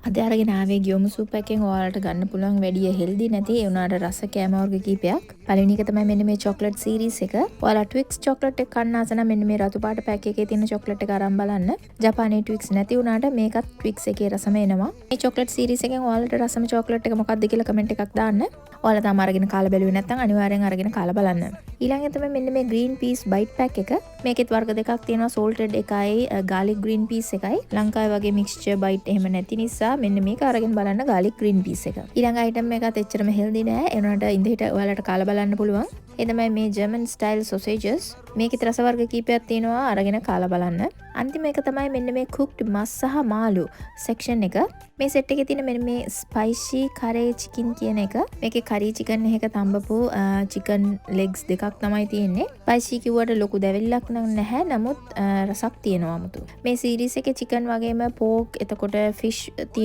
අද අරගෙන ආවේ ගියොමු සූප් එකෙන් ඔයාලට ගන්න පුළුවන් වැඩි හෙල්දි නැති ඒ උනාට රස කෑම වර්ග කීපයක්. පළවෙනි එක තමයි මෙන්න මේ චොක්ලට් සීරීස් එක. ඔයාලා ට්වික්ස් චොක්ලට් එක කන්න ආස නම් මෙන්න මේ රතු පාට පැක් එකේ තියෙන චොක්ලට් එක අරන් බලන්න. ජපානයේ ට්වික්ස් නැති උනාට මේකත් ට්වික්ස් එකේ රසම එනවා. මේ චොක්ලට් සීරීස් එකෙන් ඔයාලට රසම චොක්ලට් එක මොකක්ද කියලා කමෙන්ට් එකක් දාන්න. ඔයාලා තාම අරගෙන කාලා බැලුවේ නැත්නම් අනිවාර්යෙන් අරගෙන කාලා බලන්න. ඊළඟට තමයි මෙන්න මේ green peas bite pack එක. මේකෙත් වර්ග දෙකක් තියෙනවා salted එකයි garlic green peas එකයි. ලංකාවේ වගේ mixture bite එහෙම නැති නිසා මෙන්න මේක අරගෙන බලන්න garlic green peas එක. ඊළඟ item එකත් එච්චරම healthy නෑ. ඒ වුණාට ඉඳහිට ඔයාලට කාලා බලන්න පුළුවන්. ඒ තමයි මේ German style sausages. මේකෙත් රස වර්ග කීපයක් තියෙනවා අරගෙන කාලා බලන්න. අන්තිම එක තමයි මෙන්න මේ cooked මස් සහ මාළු section එක. මේ set එකේ තියෙන මෙන්න මේ spicy curry chicken කියන එක. මේකේ curry chicken එකක තඹපු chicken legs දෙකක් තමයි තියෙන්නේ. spicy කිව්වට ලොකු දැවිල්ලක් නම් නැහැ. නමුත් රසක් තියෙනවා 아무තු. මේ series එකේ chicken වගේම pork එතකොට fish තියෙන